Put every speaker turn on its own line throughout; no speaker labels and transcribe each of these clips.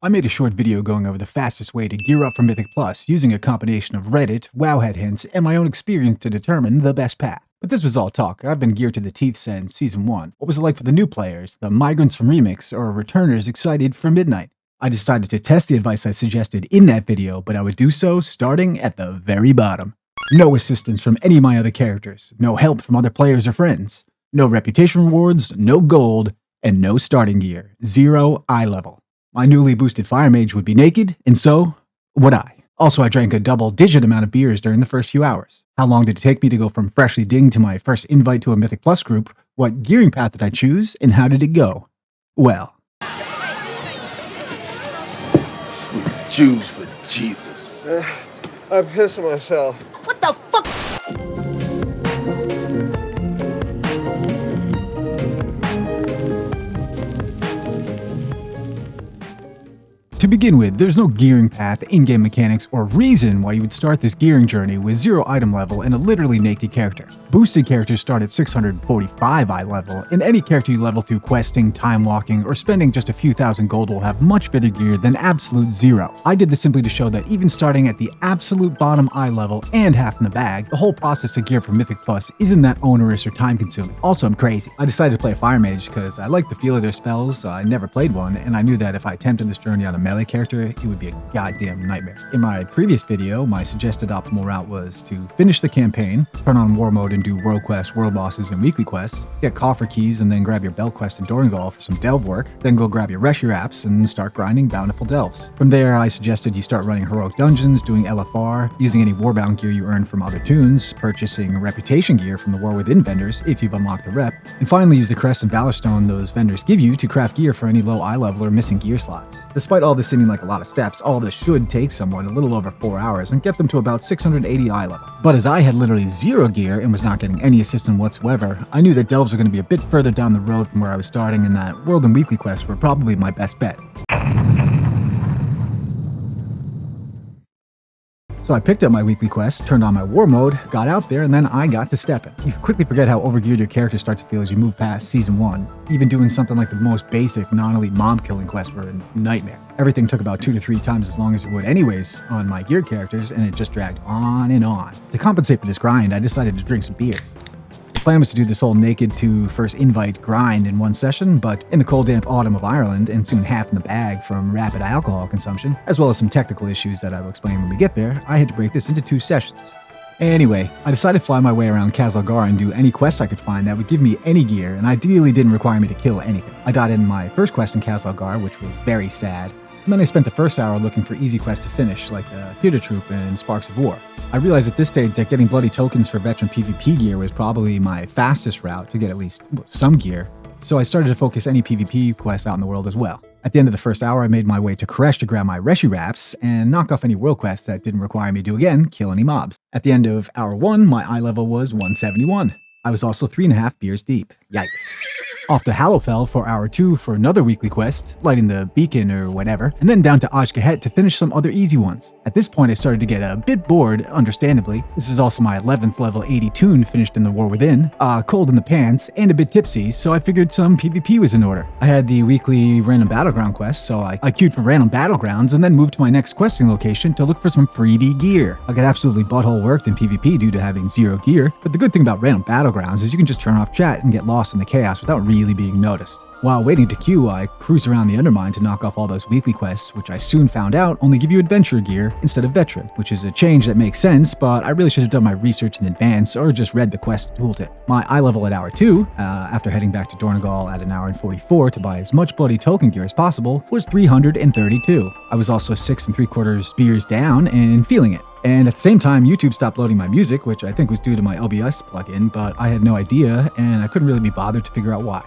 I made a short video going over the fastest way to gear up for Mythic Plus using a combination of Reddit, Wowhead hints, and my own experience to determine the best path. But this was all talk. I've been geared to the teeth since Season 1. What was it like for the new players, the migrants from Remix, or returners excited for Midnight? I decided to test the advice I suggested in that video, but I would do so starting at the very bottom. No assistance from any of my other characters, no help from other players or friends, no reputation rewards, no gold, and no starting gear. 0 eye level. My newly boosted Fire Mage would be naked, and so would I. Also, I drank a double-digit amount of beers during the first few hours. How long did it take me to go from freshly dinged to my first invite to a Mythic Plus group? What gearing path did I choose, and how did it go? Well.
Sweet Jews for Jesus.
I'm pissing myself.
What the fuck?
To begin with, there's no gearing path, in-game mechanics, or reason why you would start this gearing journey with 0 item level and a literally naked character. Boosted characters start at 645 eye level, and any character you level through questing, time walking, or spending just a few thousand gold will have much better gear than absolute 0. I did this simply to show that even starting at the absolute bottom eye level and half in the bag, the whole process to gear for Mythic Plus isn't that onerous or time consuming. Also, I'm crazy. I decided to play a Fire Mage because I like the feel of their spells, I never played one, and I knew that if I attempted this journey on a melee character, it would be a goddamn nightmare. In my previous video, my suggested optimal route was to finish the campaign, turn on war mode and do world quests, world bosses, and weekly quests, get coffer keys and then grab your belt quest in Dorangal for some delve work, then go grab your Reshi wraps and start grinding bountiful delves. From there, I suggested you start running heroic dungeons, doing LFR, using any warbound gear you earn from other tunes, purchasing reputation gear from the War Within vendors if you've unlocked the rep, and finally use the crests and valorstone those vendors give you to craft gear for any low eye level or missing gear slots. Despite all this seeming like a lot of steps, all of this should take someone a little over 4 hours and get them to about 680 eye level. But as I had literally 0 gear and was not getting any assistance whatsoever, I knew that delves were going to be a bit further down the road from where I was starting and that world and weekly quests were probably my best bet. So I picked up my weekly quest, turned on my war mode, got out there, and then I got to stepping. You quickly forget how overgeared your characters start to feel as you move past Season 1. Even doing something like the most basic non-elite mob killing quests were a nightmare. Everything took about 2 to 3 times as long as it would anyways on my geared characters, and it just dragged on and on. To compensate for this grind, I decided to drink some beers. The plan was to do this whole naked to first invite grind in one session, but in the cold damp autumn of Ireland, and soon half in the bag from rapid alcohol consumption, as well as some technical issues that I will explain when we get there, I had to break this into 2 sessions. Anyway, I decided to fly my way around Khazalgar and do any quests I could find that would give me any gear and ideally didn't require me to kill anything. I got in my first quest in Khazalgar, which was very sad, and then I spent the first hour looking for easy quests to finish, like the Theater Troop and Sparks of War. I realized at this stage that getting bloody tokens for veteran PvP gear was probably my fastest route to get at least some gear, so I started to focus any PvP quests out in the world as well. At the end of the first hour, I made my way to Crests to grab my Reshi wraps and knock off any world quests that didn't require me to, again, kill any mobs. At the end of hour 1, my eye level was 171. I was also 3.5 beers deep. Yikes. Off to Hallowfell for hour 2 for another weekly quest, lighting the beacon or whatever, and then down to Ajkahet to finish some other easy ones. At this point I started to get a bit bored, understandably. This is also my 11th level 80 tune finished in the War Within, cold in the pants, and a bit tipsy, so I figured some PvP was in order. I had the weekly random battleground quest, so I queued for random battlegrounds and then moved to my next questing location to look for some freebie gear. I got absolutely butthole worked in PvP due to having 0 gear, but the good thing about random battlegrounds is you can just turn off chat and get lost in the chaos without really being noticed. While waiting to queue, I cruised around the Undermine to knock off all those weekly quests, which I soon found out only give you adventurer gear instead of veteran, which is a change that makes sense, but I really should have done my research in advance or just read the quest tooltip. My eye level at hour 2, after heading back to Dorangal at an hour and 44 to buy as much bloody token gear as possible, was 332. I was also 6 3/4 beers down and feeling it. And at the same time, YouTube stopped loading my music, which I think was due to my OBS plugin, but I had no idea, and I couldn't really be bothered to figure out why.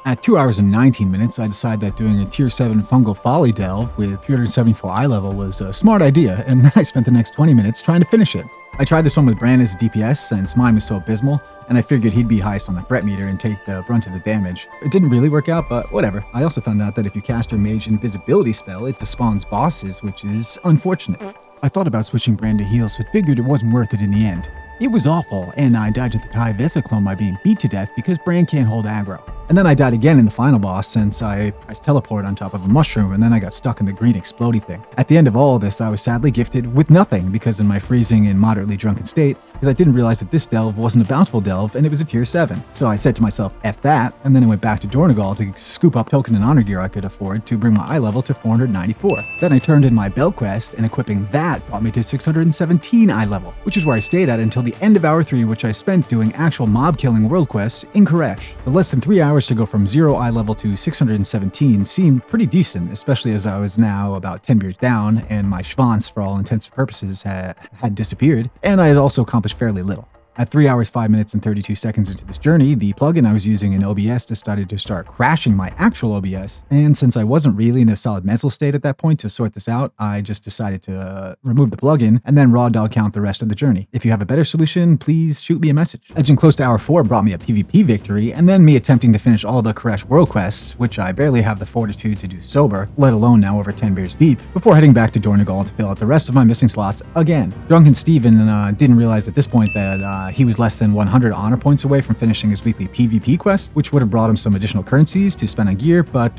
At 2 hours and 19 minutes, I decided that doing a tier 7 fungal folly delve with 374 eye level was a smart idea, and then I spent the next 20 minutes trying to finish it. I tried this one with Brand as a DPS since mine was so abysmal, and I figured he'd be highest on the threat meter and take the brunt of the damage. It didn't really work out, but whatever. I also found out that if you cast your Mage invisibility spell, it despawns bosses, which is unfortunate. I thought about switching Brand to heals, but figured it wasn't worth it in the end. It was awful, and I died to the Kai Vesa clone by being beat to death because Brand can't hold aggro. And then I died again in the final boss since I pressed teleport on top of a mushroom and then I got stuck in the green explodey thing. At the end of all this, I was sadly gifted with nothing because in my freezing and moderately drunken state, because I didn't realize that this delve wasn't a bountiful delve and it was a tier 7. So I said to myself, F that, and then I went back to Dornegal to scoop up token and honor gear I could afford to bring my eye level to 494. Then I turned in my bell quest and equipping that brought me to 617 eye level, which is where I stayed at until the end of hour 3, which I spent doing actual mob killing world quests in Koresh. So less than 3 hours to go from 0 eye level to 617 seemed pretty decent, especially as I was now about 10 beers down and my schwanz for all intents and purposes had disappeared, and I had also accomplished fairly little. At 3 hours, 5 minutes, and 32 seconds into this journey, the plugin I was using in OBS decided to start crashing my actual OBS, and since I wasn't really in a solid mental state at that point to sort this out, I just decided to remove the plugin and then raw dog count the rest of the journey. If you have a better solution, please shoot me a message. Edging close to hour 4 brought me a PvP victory, and then me attempting to finish all the Koresh world quests, which I barely have the fortitude to do sober, let alone now over 10 beers deep, before heading back to Dornegal to fill out the rest of my missing slots again. Drunken Steven didn't realize at this point that he was less than 100 honor points away from finishing his weekly PvP quest, which would have brought him some additional currencies to spend on gear, but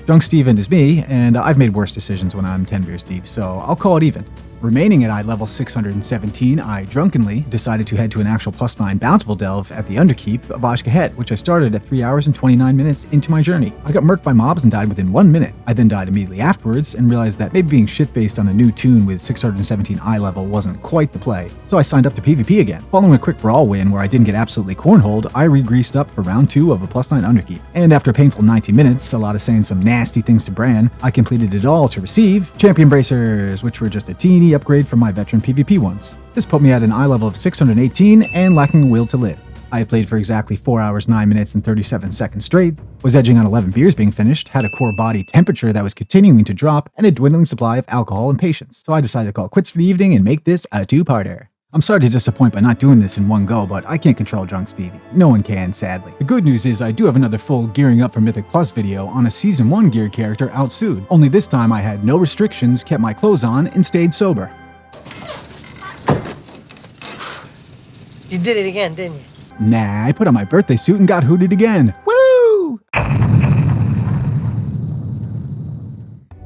Drunk Steven is me, and I've made worse decisions when I'm 10 beers deep, so I'll call it even. Remaining at eye level 617, I drunkenly decided to head to an actual +9 bountiful delve at the Underkeep of Ashkahet, which I started at 3 hours and 29 minutes into my journey. I got murked by mobs and died within 1 minute. I then died immediately afterwards and realized that maybe being shit-faced on a new tune with 617 eye level wasn't quite the play, so I signed up to PvP again. Following a quick brawl win where I didn't get absolutely cornholed, I re-greased up for round 2 of a +9 Underkeep. And after a painful 90 minutes, a lot of saying some nasty things to Bran, I completed it all to receive Champion Bracers, which were just a teeny upgrade from my veteran PvP ones. This put me at an eye level of 618 and lacking a will to live. I had played for exactly 4 hours, 9 minutes, and 37 seconds straight, was edging on 11 beers being finished, had a core body temperature that was continuing to drop, and a dwindling supply of alcohol and patience. So I decided to call it quits for the evening and make this a two-parter. I'm sorry to disappoint by not doing this in one go, but I can't control Drunk Stevie. No one can, sadly. The good news is I do have another full Gearing Up for Mythic Plus video on a Season 1 geared character out soon. Only this time I had no restrictions, kept my clothes on, and stayed sober.
You did it again, didn't you?
Nah, I put on my birthday suit and got hooted again. Woo!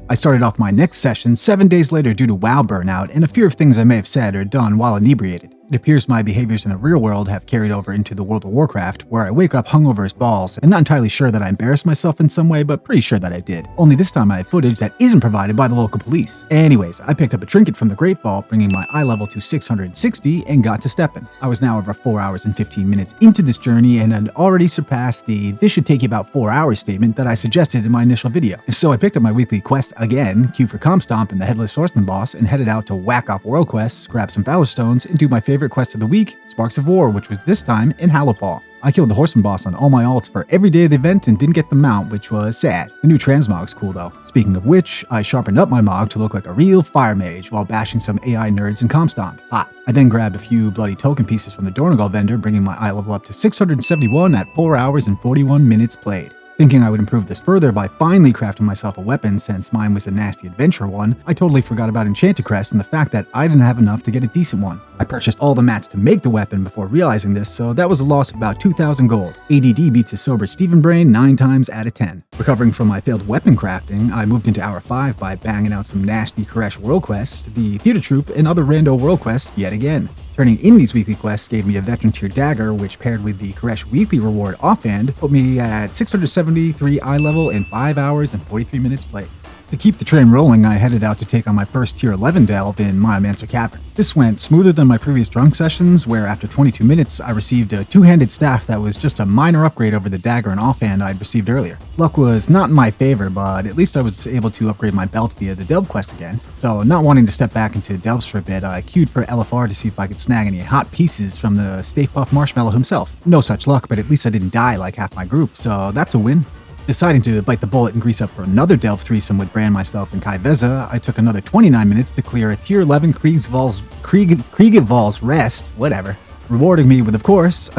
I started off my next session 7 days later due to WoW burnout and a fear of things I may have said or done while inebriated. It appears my behaviors in the real world have carried over into the world of Warcraft, where I wake up hungover as balls and not entirely sure that I embarrassed myself in some way, but pretty sure that I did. Only this time I have footage that isn't provided by the local police. Anyways, I picked up a trinket from the Great Vault, bringing my eye level to 660 and got to steppin'. I was now over 4 hours and 15 minutes into this journey and had already surpassed the "this should take you about 4 hours" statement that I suggested in my initial video. So I picked up my weekly quest again, queued for Comstomp and the Headless Horseman boss, and headed out to whack off world quests, grab some valorstones, and do my favorite quest of the week, Sparks of War, which was this time in Hallowfall. I killed the Horseman boss on all my alts for every day of the event and didn't get the mount, which was sad. The new transmog's cool though. Speaking of which, I sharpened up my mog to look like a real fire mage while bashing some AI nerds in Comstomp. Hot. I then grabbed a few bloody token pieces from the Dornegal vendor, bringing my eye level up to 671 at 4 hours and 41 minutes played. Thinking I would improve this further by finally crafting myself a weapon since mine was a nasty adventure one, I totally forgot about enchanted crests and the fact that I didn't have enough to get a decent one. I purchased all the mats to make the weapon before realizing this, so that was a loss of about 2,000 gold. ADD beats a sober Steven brain 9 times out of 10. Recovering from my failed weapon crafting, I moved into hour 5 by banging out some nasty Koresh world quests, the theater troupe, and other rando world quests yet again. Turning in these weekly quests gave me a veteran tier dagger, which paired with the Koresh weekly reward offhand put me at 673 eye level in 5 hours and 43 minutes played. To keep the train rolling, I headed out to take on my first tier 11 delve in Myomancer Cavern. This went smoother than my previous drunk sessions, where after 22 minutes, I received a two-handed staff that was just a minor upgrade over the dagger and offhand I'd received earlier. Luck was not in my favor, but at least I was able to upgrade my belt via the delve quest again. So not wanting to step back into delves for a bit, I queued for LFR to see if I could snag any hot pieces from the Stay Puft Marshmallow himself. No such luck, but at least I didn't die like half my group, so that's a win. Deciding to bite the bullet and grease up for another delve threesome with Bran, myself, and Kai Veza, I took another 29 minutes to clear a tier 11 Kriegval's Rest, whatever. rewarding me with, of course,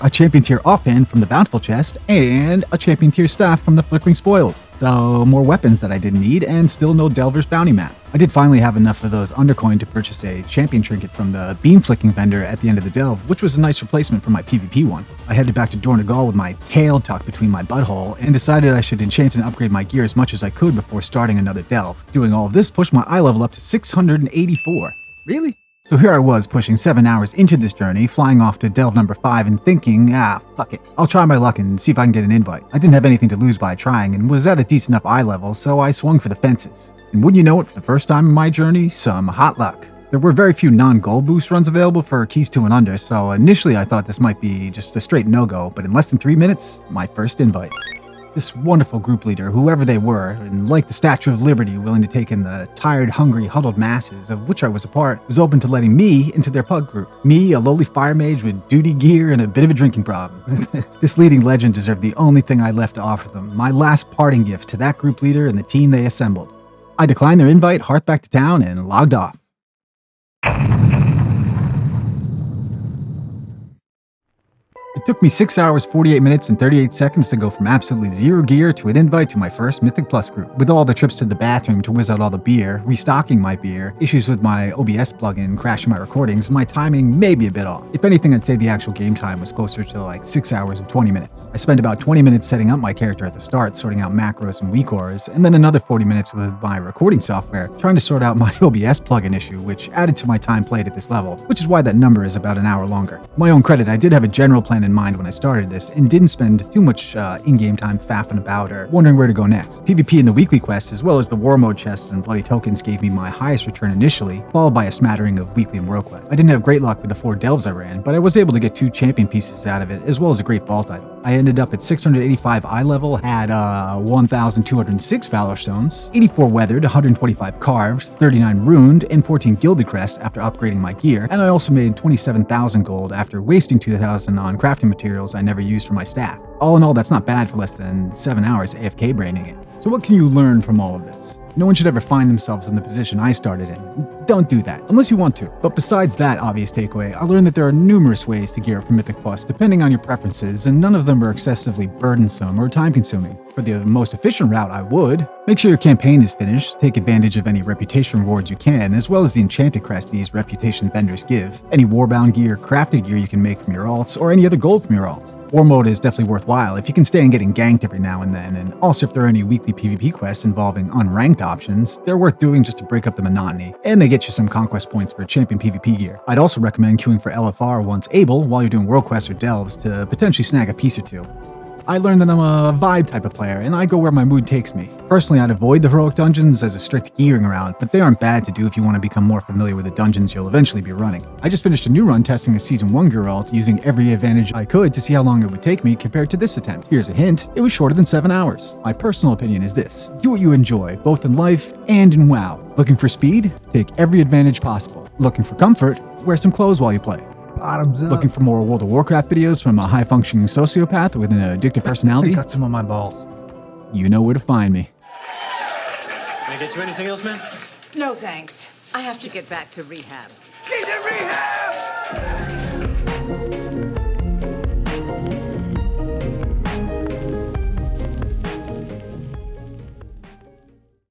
a champion tier offhand from the bountiful chest and a champion tier staff from the flickering spoils. So more weapons that I didn't need and still no Delver's bounty map. I did finally have enough of those undercoin to purchase a champion trinket from the beam flicking vendor at the end of the delve, which was a nice replacement for my PvP one. I headed back to Dornagal with my tail tucked between my butthole and decided I should enchant and upgrade my gear as much as I could before starting another delve. Doing all of this pushed my eye level up to 684. Really? So here I was pushing 7 hours into this journey, flying off to delve number 5 and thinking, fuck it. I'll try my luck and see if I can get an invite. I didn't have anything to lose by trying and was at a decent enough eye level, so I swung for the fences. And wouldn't you know it, for the first time in my journey, some hot luck. There were very few non-gold boost runs available for keys 2 and under, so initially I thought this might be just a straight no-go, but in less than 3 minutes, my first invite. This wonderful group leader, whoever they were, and like the Statue of Liberty willing to take in the tired, hungry, huddled masses of which I was a part, was open to letting me into their pug group. Me, a lowly fire mage with duty gear and a bit of a drinking problem. This leading legend deserved the only thing I left to offer them, my last parting gift to that group leader and the team they assembled. I declined their invite, hearth back to town, and logged off. It took me 6 hours, 48 minutes, and 38 seconds to go from absolutely zero gear to an invite to my first Mythic Plus group. With all the trips to the bathroom to whiz out all the beer, restocking my beer, issues with my OBS plugin crashing my recordings, my timing may be a bit off. If anything, I'd say the actual game time was closer to like 6 hours and 20 minutes. I spent about 20 minutes setting up my character at the start, sorting out macros and weak auras, and then another 40 minutes with my recording software, trying to sort out my OBS plugin issue, which added to my time played at this level, which is why that number is about an hour longer. To my own credit, I did have a general plan in mind when I started this and didn't spend too much in-game time faffing about or wondering where to go next. PvP and the weekly quests as well as the war mode chests and bloody tokens gave me my highest return initially, followed by a smattering of weekly and world quests. I didn't have great luck with the 4 delves I ran, but I was able to get 2 champion pieces out of it as well as a great vault item. I ended up at 685 eye level, had 1,206 valorstones, 84 weathered, 125 carved, 39 runed, and 14 gilded crests after upgrading my gear, and I also made 27,000 gold after wasting 2,000 on crafting materials I never used for my staff. All in all, that's not bad for less than 7 hours AFK braining it. So what can you learn from all of this? No one should ever find themselves in the position I started in. Don't do that, unless you want to. But besides that obvious takeaway, I learned that there are numerous ways to gear up for Mythic Plus depending on your preferences, and none of them are excessively burdensome or time-consuming. For the most efficient route, I would make sure your campaign is finished, take advantage of any reputation rewards you can, as well as the enchanted crest these reputation vendors give, any warbound gear, crafted gear you can make from your alts, or any other gold from your alt. War mode is definitely worthwhile if you can stand getting ganked every now and then, and also if there are any weekly PvP quests involving unranked options, they're worth doing just to break up the monotony, and they get you some conquest points for champion PvP gear. I'd also recommend queuing for LFR once able while you're doing world quests or delves to potentially snag a piece or two. I learned that I'm a vibe type of player, and I go where my mood takes me. Personally, I'd avoid the heroic dungeons as a strict gearing around, but they aren't bad to do if you want to become more familiar with the dungeons you'll eventually be running. I just finished a new run testing a Season 1 gear alt using every advantage I could to see how long it would take me compared to this attempt. Here's a hint, it was shorter than 7 hours. My personal opinion is this: do what you enjoy, both in life and in WoW. Looking for speed? Take every advantage possible. Looking for comfort? Wear some clothes while you play. Bottoms up.
Looking for more World of Warcraft videos from a high-functioning sociopath with an addictive personality?
Got some on my balls.
You know where to find me.
Can I get you anything else, man?
No, thanks. I have to get back to rehab.
She's in rehab!